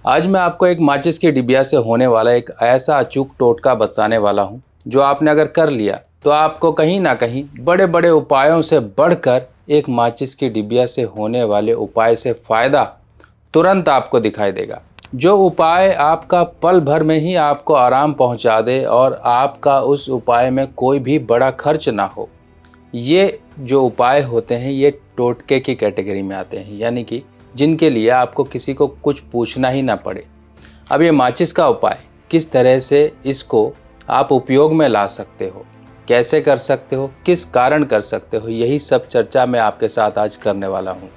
आज मैं आपको एक माचिस की डिबिया से होने वाला एक ऐसा अचूक टोटका बताने वाला हूँ जो आपने अगर कर लिया तो आपको कहीं ना कहीं बड़े बड़े उपायों से बढ़कर एक माचिस की डिबिया से होने वाले उपाय से फ़ायदा तुरंत आपको दिखाई देगा। जो उपाय आपका पल भर में ही आपको आराम पहुँचा दे और आपका उस उपाय में कोई भी बड़ा खर्च ना हो। ये जो उपाय होते हैं ये टोटके की कैटेगरी में आते हैं, यानी कि जिनके लिए आपको किसी को कुछ पूछना ही ना पड़े। अब ये माचिस का उपाय किस तरह से इसको आप उपयोग में ला सकते हो, कैसे कर सकते हो, किस कारण कर सकते हो, यही सब चर्चा मैं आपके साथ आज करने वाला हूँ।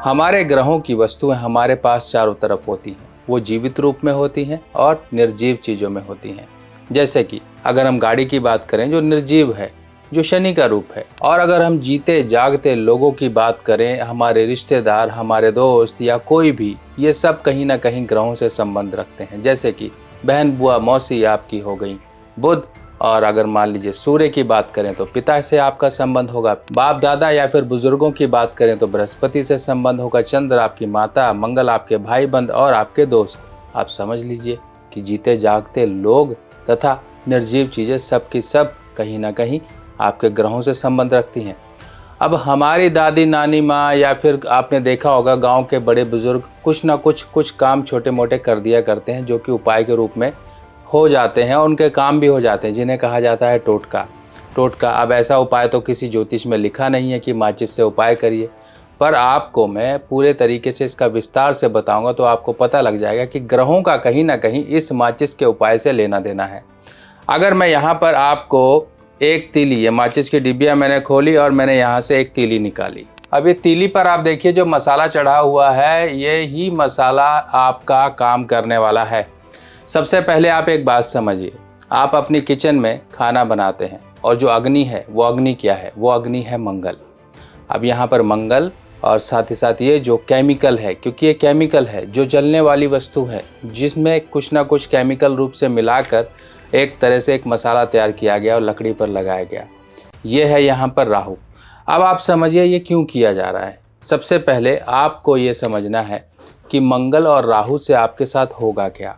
हमारे ग्रहों की वस्तुएं हमारे पास चारों तरफ होती हैं। वो जीवित रूप में होती हैं और निर्जीव चीज़ों में होती हैं। जैसे कि अगर हम गाड़ी की बात करें जो निर्जीव है, जो शनि का रूप है, और अगर हम जीते जागते लोगों की बात करें, हमारे रिश्तेदार, हमारे दोस्त या कोई भी, ये सब कहीं ना कहीं ग्रहों से संबंध रखते हैं। जैसे कि बहन, बुआ, मौसी आपकी हो गई, बुध, और अगर मान लीजिए सूर्य की बात करें तो पिता से आपका संबंध होगा, बाप दादा या फिर बुजुर्गों की बात करें तो बृहस्पति से संबंध होगा, चंद्र आपकी माता, मंगल आपके भाई बंद और आपके दोस्त। आप समझ लीजिए कि जीते जागते लोग तथा निर्जीव चीज़ें सब की सब कहीं ना कहीं आपके ग्रहों से संबंध रखती हैं। अब हमारी दादी, नानी माँ या फिर आपने देखा होगा गांव के बड़े बुजुर्ग कुछ ना कुछ काम छोटे मोटे कर दिया करते हैं जो कि उपाय के रूप में हो जाते हैं, और उनके काम भी हो जाते हैं, जिन्हें कहा जाता है टोटका। टोटका अब ऐसा उपाय तो किसी ज्योतिष में लिखा नहीं है कि माचिस से उपाय करिए, पर आपको मैं पूरे तरीके से इसका विस्तार से बताऊंगा तो आपको पता लग जाएगा कि ग्रहों का कहीं ना कहीं इस माचिस के उपाय से लेना देना है। अगर मैं यहाँ पर आपको एक तीली, ये माचिस की डिबिया मैंने खोली और मैंने यहाँ से एक तीली निकाली। अब ये तीली पर आप देखिए जो मसाला चढ़ा हुआ है, ये ही मसाला आपका काम करने वाला है। सबसे पहले आप एक बात समझिए, आप अपनी किचन में खाना बनाते हैं और जो अग्नि है वो अग्नि क्या है? वो अग्नि है मंगल। अब यहाँ पर मंगल और साथ ही साथ ये जो केमिकल है, क्योंकि ये केमिकल है, जो जलने वाली वस्तु है जिसमें कुछ ना कुछ केमिकल रूप से मिलाकर एक तरह से एक मसाला तैयार किया गया और लकड़ी पर लगाया गया, ये है यहाँ पर राहु। अब आप समझिए ये क्यों किया जा रहा है। सबसे पहले आपको ये समझना है कि मंगल और राहु से आपके साथ होगा क्या।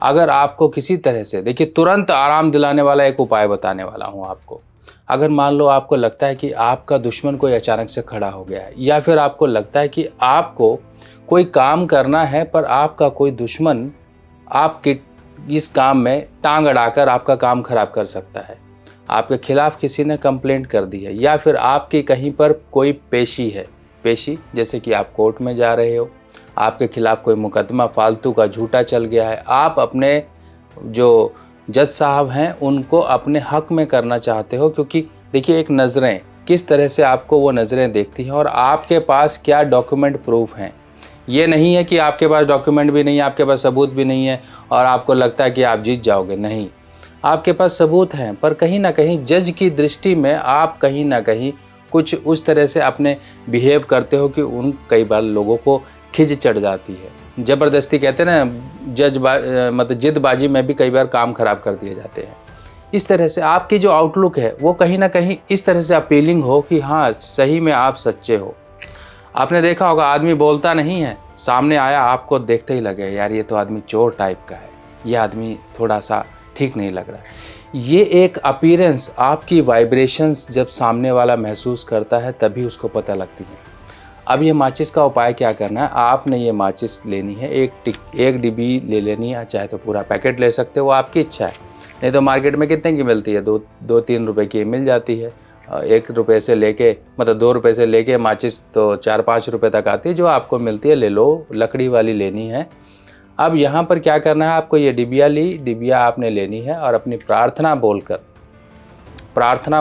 अगर आपको किसी तरह से, देखिए तुरंत आराम दिलाने वाला एक उपाय बताने वाला हूँ आपको। अगर मान लो आपको लगता है कि आपका दुश्मन कोई अचानक से खड़ा हो गया है, या फिर आपको लगता है कि आपको कोई काम करना है पर आपका कोई दुश्मन आपके इस काम में टांग अड़ाकर आपका काम खराब कर सकता है, आपके खिलाफ किसी ने कंप्लेंट कर दी है, या फिर आपकी कहीं पर कोई पेशी है, पेशी जैसे कि आप कोर्ट में जा रहे हो, आपके खिलाफ कोई मुकदमा फालतू का झूठा चल गया है, आप अपने जो जज साहब हैं उनको अपने हक में करना चाहते हो, क्योंकि देखिए एक नज़रें किस तरह से आपको वो नज़रें देखती हैं और आपके पास क्या डॉक्यूमेंट प्रूफ हैं। ये नहीं है कि आपके पास डॉक्यूमेंट भी नहीं है, आपके पास सबूत भी नहीं है और आपको लगता है कि आप जीत जाओगे। नहीं, आपके पास सबूत हैं, पर कहीं ना कहीं जज की दृष्टि में आप कहीं ना कहीं कुछ उस तरह से अपने बिहेव करते हो कि उन कई बार लोगों को खिंच चढ़ जाती है। ज़बरदस्ती कहते हैं ना, मतलब जिदबाजी में भी कई बार काम खराब कर दिए जाते हैं। इस तरह से आपकी जो आउटलुक है वो कहीं ना कहीं इस तरह से अपीलिंग हो कि हाँ सही में आप सच्चे हो। आपने देखा होगा आदमी बोलता नहीं है, सामने आया आपको देखते ही लगे यार ये तो आदमी चोर टाइप का है, ये आदमी थोड़ा सा ठीक नहीं लग रहा है। ये एक अपीयरेंस, आपकी वाइब्रेशंस जब सामने वाला महसूस करता है तभी उसको पता लगती है। अब ये माचिस का उपाय क्या करना है, आपने ये माचिस लेनी है, एक डिब्बी ले लेनी है, चाहे तो पूरा पैकेट ले सकते हो, आपकी इच्छा है। नहीं तो मार्केट में कितने की मिलती है, दो तीन रुपए की मिल जाती है। 1 रुपये से लेके, मतलब 2 रुपये से लेके माचिस तो 4-5 रुपये तक आती है, जो आपको मिलती है ले लो, लकड़ी वाली लेनी है। अब यहाँ पर क्या करना है, आपको ये डिबिया आपने लेनी है और अपनी प्रार्थना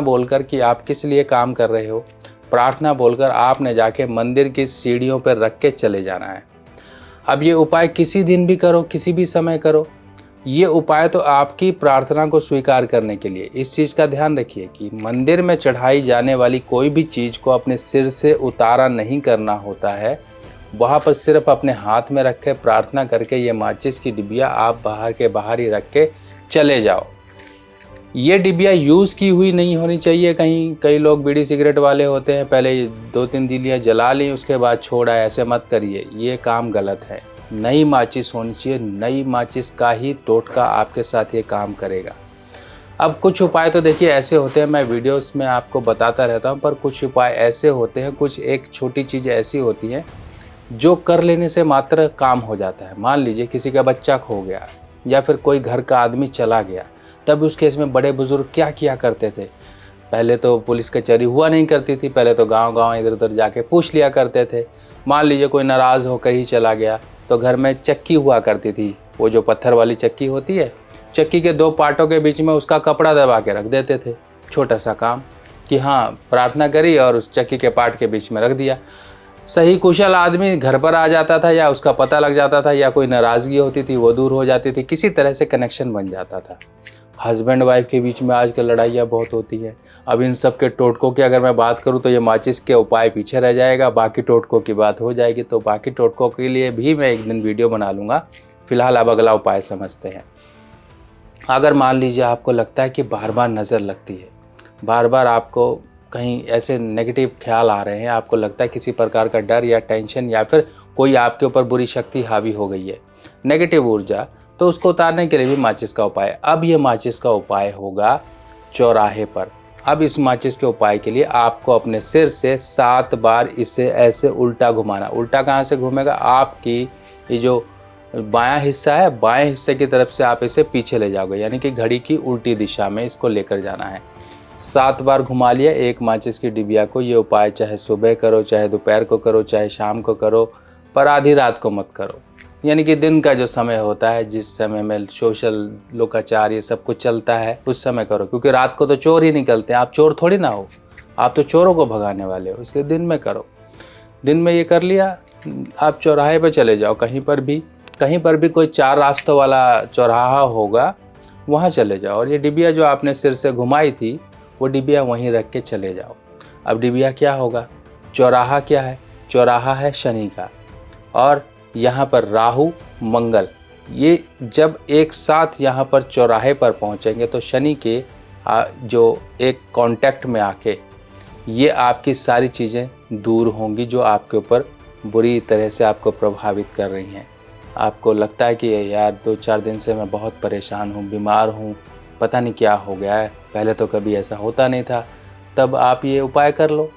बोलकर कि आप किस लिए काम कर रहे हो, प्रार्थना बोलकर आपने जाके मंदिर की सीढ़ियों पर रख के चले जाना है। अब ये उपाय किसी दिन भी करो, किसी भी समय करो, ये उपाय तो आपकी प्रार्थना को स्वीकार करने के लिए। इस चीज़ का ध्यान रखिए कि मंदिर में चढ़ाई जाने वाली कोई भी चीज़ को अपने सिर से उतारा नहीं करना होता है। वहाँ पर सिर्फ अपने हाथ में रख के प्रार्थना करके ये माचिस की डिबिया आप बाहर के बाहर ही रख के चले जाओ। ये डिबिया यूज़ की हुई नहीं होनी चाहिए। कहीं कई लोग बीड़ी सिगरेट वाले होते हैं, पहले 2-3 तीलियाँ जला ली उसके बाद छोड़ा, ऐसे मत करिए, ये काम गलत है। नई माचिस होनी चाहिए, नई माचिस का ही टोटका आपके साथ ये काम करेगा। अब कुछ उपाय तो देखिए ऐसे होते हैं, मैं वीडियोस में आपको बताता रहता हूँ, पर कुछ उपाय ऐसे होते हैं, कुछ एक छोटी चीज़ ऐसी होती है जो कर लेने से मात्र काम हो जाता है। मान लीजिए किसी का बच्चा खो गया या फिर कोई घर का आदमी चला गया, तब उस केस में बड़े बुजुर्ग क्या किया करते थे। पहले तो पुलिस कचहरी हुआ नहीं करती थी, पहले तो गांव-गांव इधर-उधर जाके पूछ लिया करते थे। मान लीजिए कोई नाराज़ होकर ही चला गया तो घर में चक्की हुआ करती थी, वो जो पत्थर वाली चक्की होती है, चक्की के 2 पार्टों के बीच में उसका कपड़ा दबा के रख देते थे। छोटा सा काम कि हाँ, प्रार्थना करी और उस चक्की के पार्ट के बीच में रख दिया। सही कुशल आदमी घर पर आ जाता था या उसका पता लग जाता था या कोई नाराज़गी होती थी वो दूर हो जाती थी, किसी तरह से कनेक्शन बन जाता था। हस्बैंड वाइफ के बीच में आजकल लड़ाइयाँ बहुत होती है। अब इन सब के टोटकों की अगर मैं बात करूँ तो ये माचिस के उपाय पीछे रह जाएगा, बाकी टोटकों की बात हो जाएगी। तो बाकी टोटकों के लिए भी मैं एक दिन वीडियो बना लूँगा। फिलहाल अब अगला उपाय समझते हैं। अगर मान लीजिए आपको लगता है कि बार बार नज़र लगती है, बार बार आपको कहीं ऐसे नेगेटिव ख्याल आ रहे हैं, आपको लगता है किसी प्रकार का डर या टेंशन या फिर कोई आपके ऊपर बुरी शक्ति हावी हो गई है, नेगेटिव ऊर्जा, तो उसको उतारने के लिए भी माचिस का उपाय है। अब ये माचिस का उपाय होगा चौराहे पर। अब इस माचिस के उपाय के लिए आपको अपने सिर से 7 बार इसे ऐसे उल्टा घुमाना। उल्टा कहाँ से घूमेगा? आपकी ये जो बायां हिस्सा है, बाएं हिस्से की तरफ से आप इसे पीछे ले जाओगे, यानी कि घड़ी की उल्टी दिशा में इसको लेकर जाना है। 7 बार घुमा लिया एक माचिस की डिबिया को। ये उपाय चाहे सुबह करो, चाहे दोपहर को करो, चाहे शाम को करो, पर आधी रात को मत करो। यानी कि दिन का जो समय होता है, जिस समय में सोशल लोकाचार ये सब कुछ चलता है, उस समय करो, क्योंकि रात को तो चोर ही निकलते हैं। आप चोर थोड़ी ना हो, आप तो चोरों को भगाने वाले हो, इसलिए दिन में करो। दिन में ये कर लिया, आप चौराहे पर चले जाओ, कहीं पर भी कोई 4 रास्तों वाला चौराहा होगा, वहाँ चले जाओ और ये डिबिया जो आपने सिर से घुमाई थी वो डिबिया वहीं रख के चले जाओ। अब डिबिया क्या होगा? चौराहा क्या है? चौराहा है शनि का, और यहाँ पर राहु मंगल, ये जब एक साथ यहाँ पर चौराहे पर पहुँचेंगे तो शनि के जो एक कांटेक्ट में आके ये आपकी सारी चीज़ें दूर होंगी जो आपके ऊपर बुरी तरह से आपको प्रभावित कर रही हैं। आपको लगता है कि यार 2-4 दिन से मैं बहुत परेशान हूँ, बीमार हूँ, पता नहीं क्या हो गया है, पहले तो कभी ऐसा होता नहीं था। तब आप ये उपाय कर लो,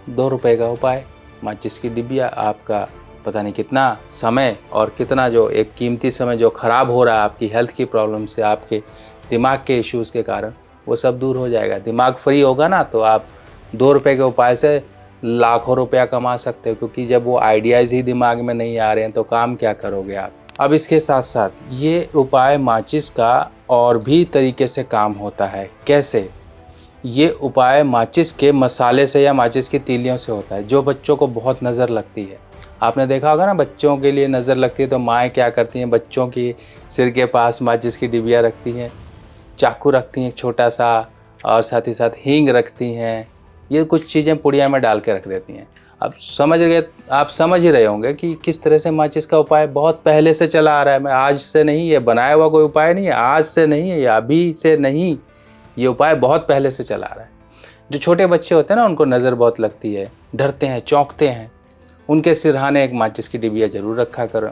2 रुपए का उपाय, माचिस की डिबिया। आपका पता नहीं कितना समय और कितना जो एक कीमती समय जो ख़राब हो रहा है आपकी हेल्थ की प्रॉब्लम से, आपके दिमाग के इश्यूज़ के कारण, वो सब दूर हो जाएगा। दिमाग फ्री होगा ना तो आप 2 रुपए के उपाय से लाखों रुपया कमा सकते हो, क्योंकि जब वो आइडियाज़ ही दिमाग में नहीं आ रहे हैं तो काम क्या करोगे आप। अब इसके साथ साथ ये उपाय माचिस का और भी तरीके से काम होता है। कैसे? ये उपाय माचिस के मसाले से या माचिस की तीलियों से होता है। जो बच्चों को बहुत नज़र लगती है, आपने देखा होगा ना, बच्चों के लिए नज़र लगती है तो माएँ क्या करती हैं, बच्चों की सिर के पास माचिस की डिबिया रखती हैं, चाकू रखती हैं एक छोटा सा, और साथ ही साथ हींग रखती हैं। ये कुछ चीज़ें पुड़िया में डाल के रख देती हैं। अब आप समझ ही रहे होंगे कि किस तरह से माचिस का उपाय बहुत पहले से चला आ रहा है। मैं आज से नहीं, ये बनाया हुआ कोई उपाय नहीं है, आज से नहीं है, या अभी से नहीं, ये उपाय बहुत पहले से चला आ रहा है। जो छोटे बच्चे होते हैं ना, उनको नज़र बहुत लगती है, डरते हैं, चौंकते हैं, उनके सिरहाने एक माचिस की डिबिया ज़रूर रखा करो।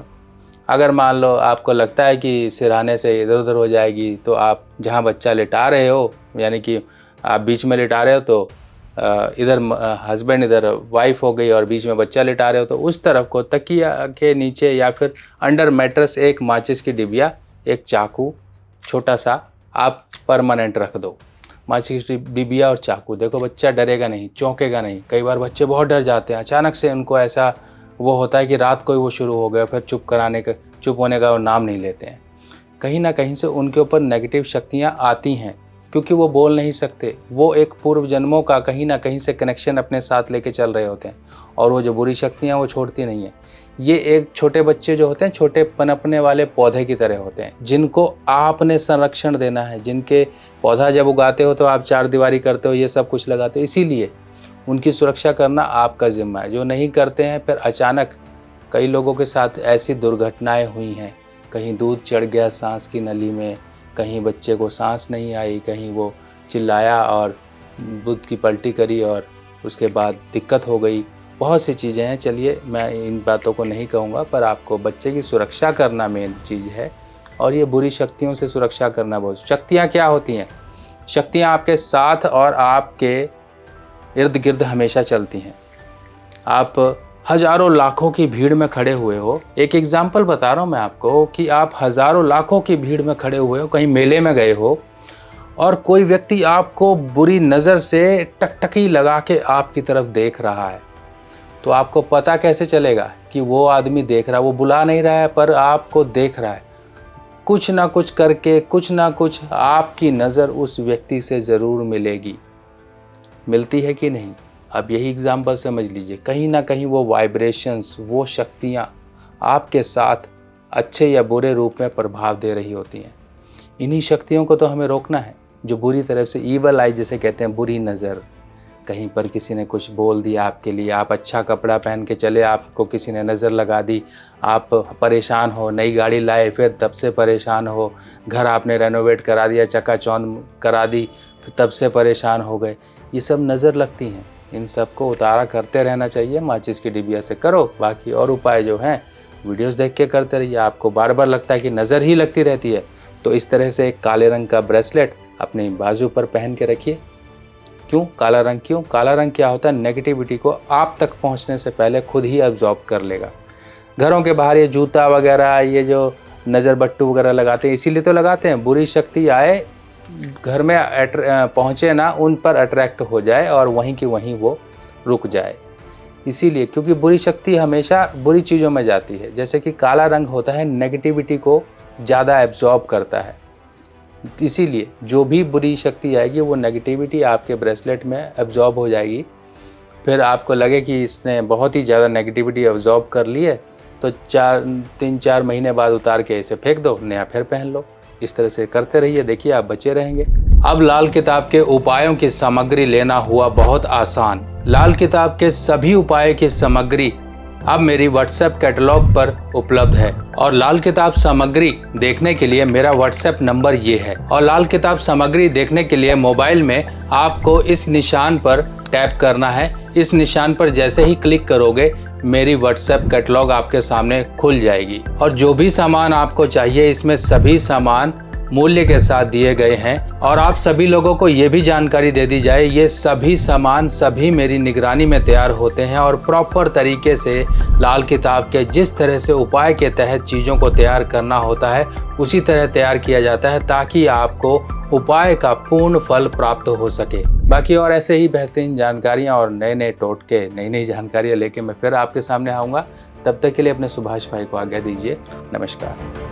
अगर मान लो आपको लगता है कि सिरहाने से इधर उधर हो जाएगी, तो आप जहाँ बच्चा लिटा रहे हो, यानी कि आप बीच में लिटा रहे हो, तो इधर हस्बैंड, इधर वाइफ हो गई और बीच में बच्चा लिटा रहे हो, तो उस तरफ को तकिया के नीचे या फिर अंडर मैट्रेस एक माचिस की डिबिया, एक चाकू छोटा सा आप परमानेंट रख दो। माचिस की डिबिया और चाकू, देखो बच्चा डरेगा नहीं, चौंकेगा नहीं। कई बार बच्चे बहुत डर जाते हैं, अचानक से उनको ऐसा वो होता है कि रात को ही वो शुरू हो गया, फिर चुप होने का वो नाम नहीं लेते हैं। कहीं ना कहीं से उनके ऊपर नेगेटिव शक्तियाँ आती हैं, क्योंकि वो बोल नहीं सकते। वो एक पूर्व जन्मों का कहीं ना कहीं से कनेक्शन अपने साथ लेके चल रहे होते हैं, और वो जो बुरी शक्तियाँ वो छोड़ती नहीं हैं। ये एक छोटे बच्चे जो होते हैं, छोटे पनपने वाले पौधे की तरह होते हैं, जिनको आपने संरक्षण देना है। जिनके पौधा जब उगाते हो तो आप चार दीवारी करते हो, ये सब कुछ लगाते हो, इसीलिए उनकी सुरक्षा करना आपका जिम्मा है। जो नहीं करते हैं, फिर अचानक कई लोगों के साथ ऐसी दुर्घटनाएं हुई हैं, कहीं दूध चढ़ गया सांस की नली में, कहीं बच्चे को सांस नहीं आई, कहीं वो चिल्लाया और दूध की पलटी करी और उसके बाद दिक्कत हो गई। बहुत सी चीज़ें हैं, चलिए मैं इन बातों को नहीं कहूँगा, पर आपको बच्चे की सुरक्षा करना मेन चीज़ है और ये बुरी शक्तियों से सुरक्षा करना बहुत। शक्तियाँ क्या होती हैं? शक्तियाँ आपके साथ और आपके इर्द गिर्द हमेशा चलती हैं। आप हज़ारों लाखों की भीड़ में खड़े हुए हो, एक एग्जाम्पल बता रहा हूँ मैं आपको कि आप हज़ारों लाखों की भीड़ में खड़े हुए हो, कहीं मेले में गए हो और कोई व्यक्ति आपको बुरी नज़र से टकटकी लगा के आपकी तरफ देख रहा है, तो आपको पता कैसे चलेगा कि वो आदमी देख रहा है? वो बुला नहीं रहा है पर आपको देख रहा है। कुछ ना कुछ करके, कुछ ना कुछ आपकी नज़र उस व्यक्ति से ज़रूर मिलेगी। मिलती है कि नहीं? अब यही एग्जाम्पल समझ लीजिए, कहीं ना कहीं वो वाइब्रेशंस, वो शक्तियाँ आपके साथ अच्छे या बुरे रूप में प्रभाव दे रही होती हैं। इन्हीं शक्तियों को तो हमें रोकना है, जो बुरी तरफ से, ईवल आई जिसे कहते हैं, बुरी नज़र। कहीं पर किसी ने कुछ बोल दिया आपके लिए, आप अच्छा कपड़ा पहन के चले, आपको किसी ने नज़र लगा दी, आप परेशान हो, नई गाड़ी लाए फिर तब से परेशान हो, घर आपने रेनोवेट करा दिया, चकाचौंध करा दी, फिर तब से परेशान हो गए। ये सब नज़र लगती हैं, इन सब को उतारा करते रहना चाहिए। माचिस की डिबिया से करो, बाकी और उपाय जो हैं वीडियोस देख के करते रहिए। आपको बार बार लगता है कि नज़र ही लगती रहती है, तो इस तरह से एक काले रंग का ब्रेसलेट अपनी बाजू पर पहन के रखिए। क्यों काला रंग? क्यों काला रंग? क्या होता है, नेगेटिविटी को आप तक पहुंचने से पहले खुद ही अब्जॉर्ब कर लेगा। घरों के बाहर ये जूता वगैरह, ये जो नज़र बट्टू वगैरह लगाते हैं, इसीलिए तो लगाते हैं, बुरी शक्ति आए, घर में पहुँचे ना, उन पर अट्रैक्ट हो जाए और वहीं की वहीं वो रुक जाए। इसीलिए, क्योंकि बुरी शक्ति हमेशा बुरी चीज़ों में जाती है। जैसे कि काला रंग होता है, नेगेटिविटी को ज़्यादा एब्जॉर्ब करता है, इसीलिए जो भी बुरी शक्ति आएगी वो नेगेटिविटी आपके ब्रेसलेट में एब्जॉर्ब हो जाएगी। फिर आपको लगे कि इसने बहुत ही ज़्यादा नेगेटिविटी एब्जॉर्ब कर ली है, तो 3-4 महीने बाद उतार के इसे फेंक दो, नया फिर पहन लो। इस तरह से करते रहिए, देखिए आप बचे रहेंगे। अब लाल किताब के उपायों की सामग्री लेना हुआ बहुत आसान। लाल किताब के सभी उपाय की सामग्री अब मेरी व्हाट्सएप कैटलॉग पर उपलब्ध है और लाल किताब सामग्री देखने के लिए मेरा व्हाट्सएप नंबर ये है। और लाल किताब सामग्री देखने के लिए मोबाइल में आपको इस निशान पर टैप करना है। इस निशान पर जैसे ही क्लिक करोगे मेरी व्हाट्सएप कैटलॉग आपके सामने खुल जाएगी और जो भी सामान आपको चाहिए, इसमें सभी सामान मूल्य के साथ दिए गए हैं। और आप सभी लोगों को ये भी जानकारी दे दी जाए, ये सभी सामान सभी मेरी निगरानी में तैयार होते हैं और प्रॉपर तरीके से लाल किताब के जिस तरह से उपाय के तहत चीज़ों को तैयार करना होता है उसी तरह तैयार किया जाता है, ताकि आपको उपाय का पूर्ण फल प्राप्त हो सके। बाकी और ऐसे ही बेहतरीन जानकारियाँ और नए नए टोटके, नई नई जानकारियाँ लेके मैं फिर आपके सामने आऊँगा। तब तक के लिए अपने सुभाष भाई को आज्ञा दीजिए। नमस्कार।